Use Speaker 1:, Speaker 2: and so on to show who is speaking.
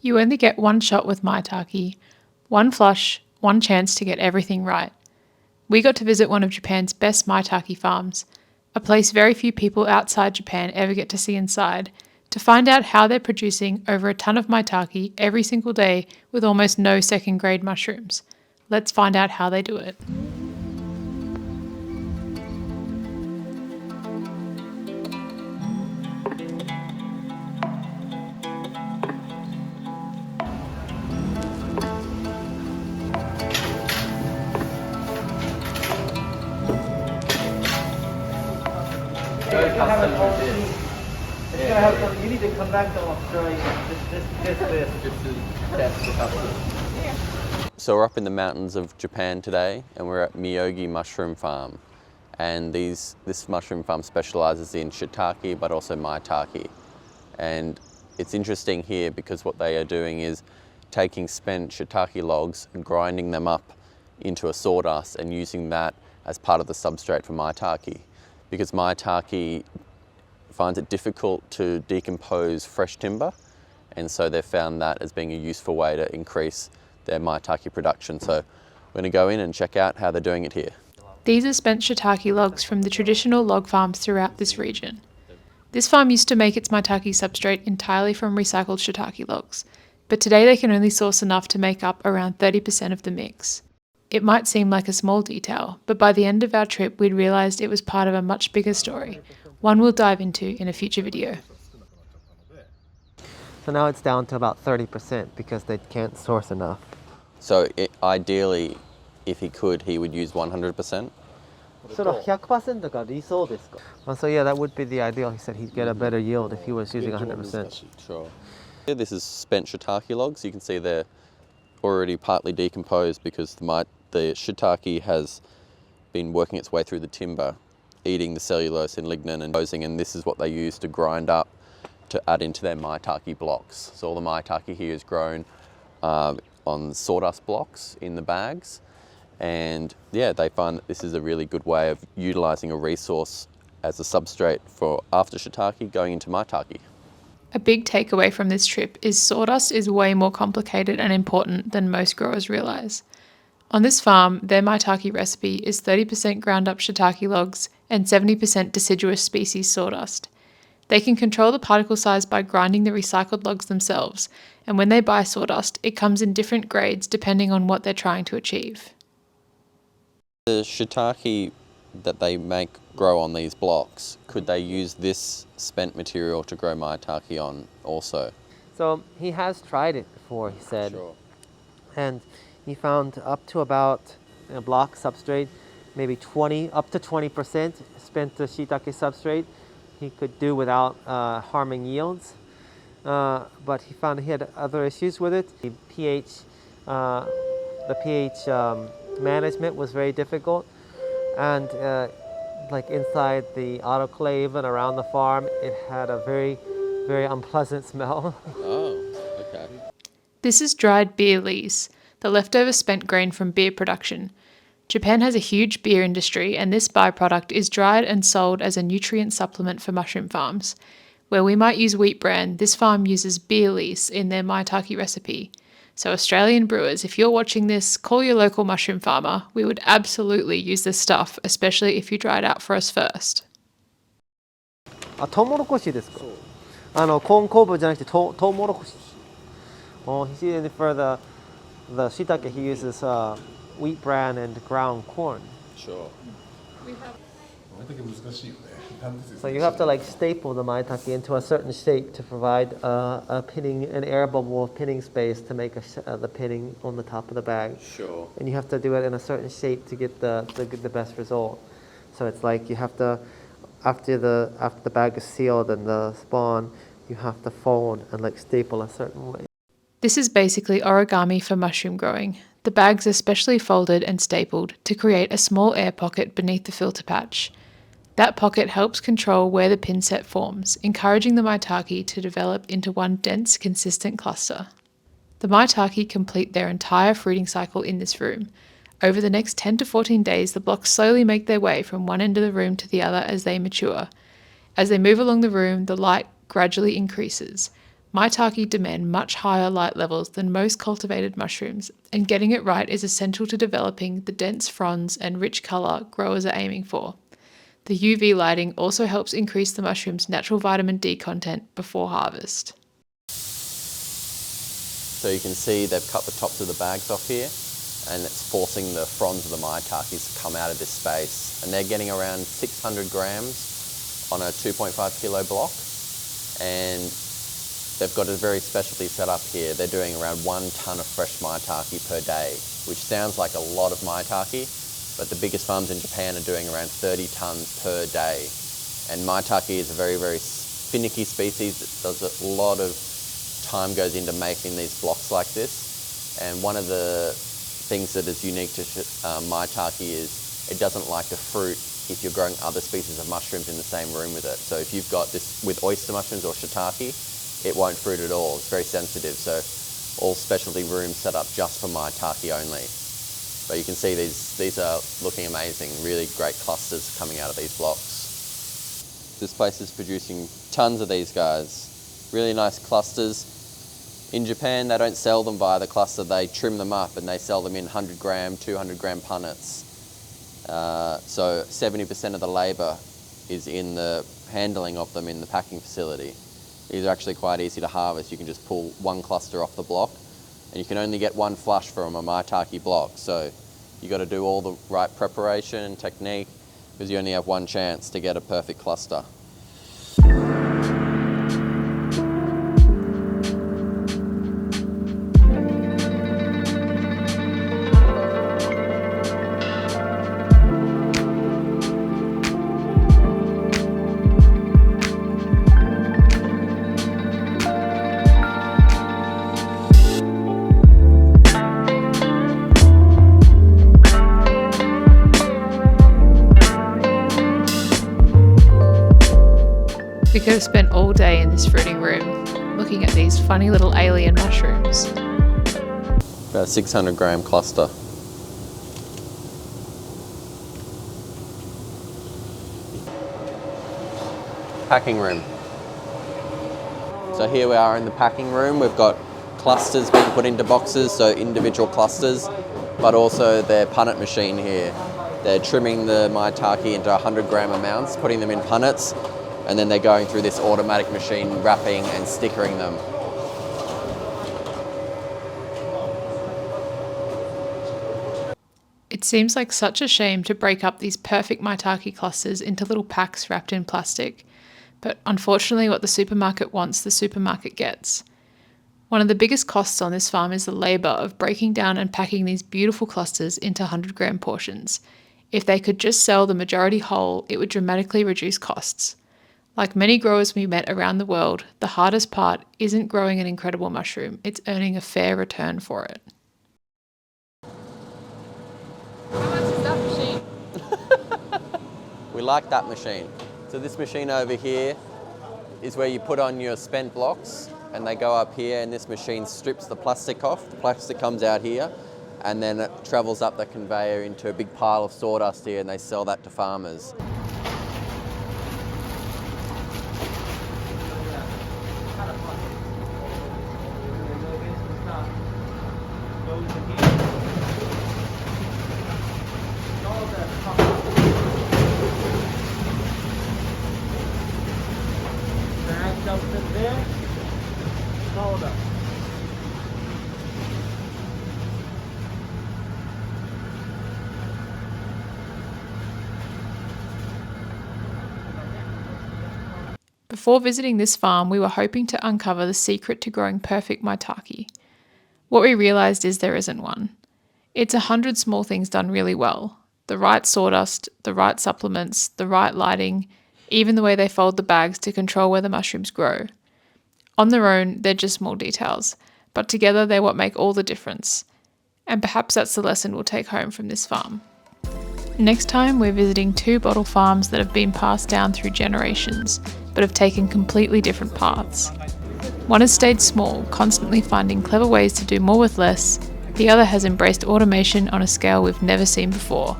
Speaker 1: You only get one shot with Maitake, one flush, one chance to get everything right. We got to visit one of Japan's best Maitake farms, a place very few people outside Japan ever get to see inside, to find out how they're producing over a tonne of Maitake every single day with almost no second grade mushrooms. Let's find out how they do it.
Speaker 2: You need to come back to Australia just to test the custom.
Speaker 3: So we're up in the mountains of Japan today, and we're at Miyogi Mushroom Farm. And this mushroom farm specializes in shiitake, but also maitake. And it's interesting here because what they are doing is taking spent shiitake logs and grinding them up into a sawdust and using that as part of the substrate for maitake. Because maitake finds it difficult to decompose fresh timber, and so they've found that as being a useful way to increase their maitake production. So we're going to go in and check out how they're doing it here.
Speaker 1: These are spent shiitake logs from the traditional log farms throughout this region. This farm used to make its maitake substrate entirely from recycled shiitake logs, but today they can only source enough to make up around 30% of the mix. It might seem like a small detail, but by the end of our trip we'd realised it was part of a much bigger story, one we'll dive into in a future video.
Speaker 2: So now it's down to about 30% because they can't source enough.
Speaker 3: So ideally, if he could, he would use 100%.
Speaker 2: それは100% が理想ですか? So yeah, that would be the ideal. He said he'd get a better yield if he was using 100%.
Speaker 3: Sure. Yeah, this is spent shiitake logs. You can see they're already partly decomposed because the shiitake has been working its way through the timber, eating the cellulose and lignin and posing, and this is what they use to grind up to add into their maitake blocks. So all the maitake here is grown on sawdust blocks in the bags, and yeah, they find that this is a really good way of utilising a resource as a substrate for after shiitake going into maitake.
Speaker 1: A big takeaway from this trip is sawdust is way more complicated and important than most growers realise. On this farm, their maitake recipe is 30% ground up shiitake logs and 70% deciduous species sawdust. They can control the particle size by grinding the recycled logs themselves, and when they buy sawdust, it comes in different grades depending on what they're trying to achieve.
Speaker 3: The shiitake that they grow on these blocks, could they use this spent material to grow maitake on also?
Speaker 2: So he has tried it before, he said.
Speaker 3: Sure.
Speaker 2: And he found up to about a block substrate, maybe up to 20% spent the shiitake substrate he could do without harming yields. But he found he had other issues with it. The pH management was very difficult, and like inside the autoclave and around the farm, it had a very, very unpleasant smell.
Speaker 3: Oh, okay.
Speaker 1: This is dried beer lees, the leftover spent grain from beer production. Japan has a huge beer industry, and this byproduct is dried and sold as a nutrient supplement for mushroom farms. Where we might use wheat bran, this farm uses beer lees in their maitake recipe. So Australian brewers, if you're watching this, call your local mushroom farmer. We would absolutely use this stuff, especially if you dry it out for us first.
Speaker 2: トウモロコシですか? コーン酵母じゃなくてトウモロコシ. Oh, for the shiitake he uses wheat bran and ground corn.
Speaker 3: Sure.
Speaker 2: So you have to like staple the maitake into a certain shape to provide an air bubble pinning space to make the pinning on the top of the bag.
Speaker 3: Sure.
Speaker 2: And you have to do it in a certain shape to get the best result. So it's like you have to, after the bag is sealed and the spawn, you have to fold and like staple a certain way.
Speaker 1: This is basically origami for mushroom growing. The bags are specially folded and stapled to create a small air pocket beneath the filter patch. That pocket helps control where the pin set forms, encouraging the maitake to develop into one dense, consistent cluster. The maitake complete their entire fruiting cycle in this room. Over the next 10 to 14 days, the blocks slowly make their way from one end of the room to the other as they mature. As they move along the room, the light gradually increases. Maitake demand much higher light levels than most cultivated mushrooms, and getting it right is essential to developing the dense fronds and rich colour growers are aiming for. The UV lighting also helps increase the mushroom's natural vitamin D content before harvest.
Speaker 3: So you can see they've cut the tops of the bags off here, and it's forcing the fronds of the maitakes to come out of this space. And they're getting around 600 grams on a 2.5 kilo block. And they've got a very specialty set up here. They're doing around 1 tonne of fresh maitake per day, which sounds like a lot of maitake, but the biggest farms in Japan are doing around 30 tonnes per day. And maitake is a very, very finicky species. It does a lot of time goes into making these blocks like this. And one of the things that is unique to maitake is it doesn't like to fruit if you're growing other species of mushrooms in the same room with it. So if you've got this with oyster mushrooms or shiitake, it won't fruit at all. It's very sensitive. So all specialty rooms set up just for maitake only. But you can see these are looking amazing. Really great clusters coming out of these blocks. This place is producing tons of these guys. Really nice clusters. In Japan, they don't sell them by the cluster. They trim them up and they sell them in 100 gram, 200 gram punnets. So 70% of the labour is in the handling of them in the packing facility. These are actually quite easy to harvest. You can just pull one cluster off the block, and you can only get one flush from a maitake block. So you got to do all the right preparation and technique, because you only have one chance to get a perfect cluster.
Speaker 1: We could have spent all day in this fruiting room, looking at these funny little alien mushrooms.
Speaker 3: About a 600 gram cluster. Packing room. So here we are in the packing room. We've got clusters being put into boxes, so individual clusters, but also their punnet machine here. They're trimming the maitake into 100 gram amounts, putting them in punnets, and then they're going through this automatic machine, wrapping and stickering them.
Speaker 1: It seems like such a shame to break up these perfect maitake clusters into little packs wrapped in plastic, but unfortunately what the supermarket wants, the supermarket gets. One of the biggest costs on this farm is the labour of breaking down and packing these beautiful clusters into 100 gram portions. If they could just sell the majority whole, it would dramatically reduce costs. Like many growers we met around the world, the hardest part isn't growing an incredible mushroom, it's earning a fair return for it. How much is that machine?
Speaker 3: We like that machine. So this machine over here is where you put on your spent blocks, and they go up here, and this machine strips the plastic off. The plastic comes out here, and then it travels up the conveyor into a big pile of sawdust here, and they sell that to farmers.
Speaker 1: Before visiting this farm, we were hoping to uncover the secret to growing perfect maitake. What we realised is there isn't one. It's 100 small things done really well. The right sawdust, the right supplements, the right lighting, even the way they fold the bags to control where the mushrooms grow. On their own, they're just small details, but together they're what make all the difference. And perhaps that's the lesson we'll take home from this farm. Next time, we're visiting 2 bottle farms that have been passed down through generations, but have taken completely different paths. One has stayed small, constantly finding clever ways to do more with less. The other has embraced automation on a scale we've never seen before.